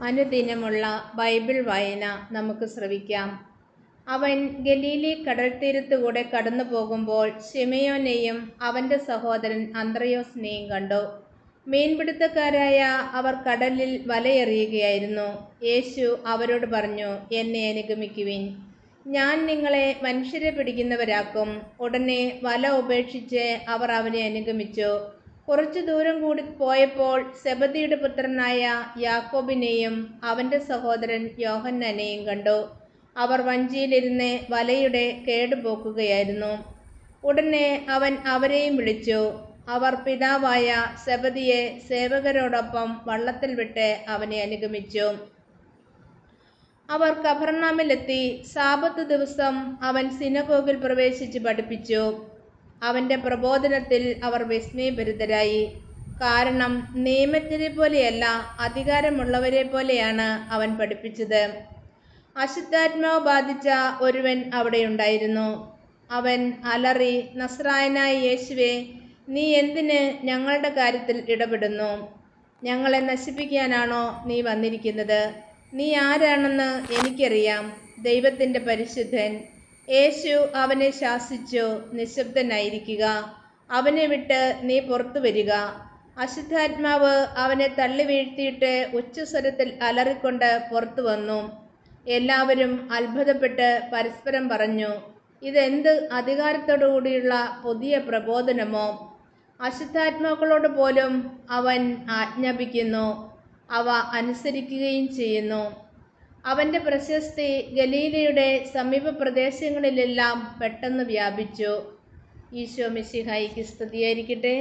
അനുദിനമുള്ള Bible വായന നമുക്ക് ശ്രവിക്കാം. അവൻ ഗലീലി കടൽത്തീരത്തുകൂടെ കടന്നു പോകുമ്പോൾ ശിമയോനെയും അവൻ്റെ സഹോദരൻ അന്ത്രയോസിനെയും കണ്ടു. മീൻപിടുത്തക്കാരായ അവർ കടലിൽ വലയെറിയുകയായിരുന്നു. യേശു അവരോട് പറഞ്ഞു, എന്നെ അനുഗമിക്കുവിൻ, ഞാൻ നിങ്ങളെ മനുഷ്യരെ പിടിക്കുന്നവരാക്കും. ഉടനെ വല ഉപേക്ഷിച്ച് അവർ അവനെ അനുഗമിച്ചു. കുറച്ചു ദൂരം കൂടി പോയപ്പോൾ സെബദിയുടെ പുത്രനായ യാക്കോബിനെയും അവൻ്റെ സഹോദരൻ യോഹന്നാനെയും കണ്ടു. അവർ വഞ്ചിയിലിരുന്ന് വലയുടെ കേടുപോക്കുകയായിരുന്നു. ഉടനെ അവൻ അവരെയും വിളിച്ചു. അവർ പിതാവായ സെബദിയെ സേവകരോടൊപ്പം വള്ളത്തിൽ വിട്ട് അവനെ അനുഗമിച്ചു. അവർ കഫർനഹൂമിലെത്തി. സാബത്ത് ദിവസം അവൻ സിനഗോഗിൽ പ്രവേശിച്ച് പഠിപ്പിച്ചു. അവൻ്റെ പ്രബോധനത്തിൽ അവർ വിസ്മയഭരിതരായി. കാരണം നിയമജ്ഞരെ പോലെയല്ല, അധികാരമുള്ളവരെ പോലെയാണ് അവൻ പഠിപ്പിച്ചത്. അശുദ്ധാത്മാവ് ബാധിച്ച ഒരുവൻ അവിടെയുണ്ടായിരുന്നു. അവൻ അലറി, നസ്രായനായ യേശുവേ, നീ എന്തിന് ഞങ്ങളുടെ കാര്യത്തിൽ ഇടപെടുന്നു? ഞങ്ങളെ നശിപ്പിക്കാനാണോ നീ വന്നിരിക്കുന്നത്? നീ ആരാണെന്ന് എനിക്കറിയാം, ദൈവത്തിൻ്റെ പരിശുദ്ധൻ. യേശു അവനെ ശാസിച്ചു, നിശബ്ദനായിരിക്കുക, അവനെ വിട്ട് നീ പുറത്തു വരിക. അശുദ്ധാത്മാവ് അവനെ തള്ളി വീഴ്ത്തിയിട്ട് ഉച്ചസ്വരത്തിൽ അലറിക്കൊണ്ട് പുറത്തു വന്നു. എല്ലാവരും അത്ഭുതപ്പെട്ട് പരസ്പരം പറഞ്ഞു, ഇതെന്ത് അധികാരത്തോടുകൂടിയുള്ള പുതിയ പ്രബോധനമോ! അശുദ്ധാത്മാക്കളോട് പോലും അവൻ ആജ്ഞാപിക്കുന്നു, അവ അനുസരിക്കുകയും ചെയ്യുന്നു. അവൻ്റെ പ്രശസ്തി ഗലീലയുടെ സമീപ പ്രദേശങ്ങളിലെല്ലാം പെട്ടെന്ന് വ്യാപിച്ചു. ഈശോ മിശിഹായിക്ക് സ്തുതിയായിരിക്കട്ടെ.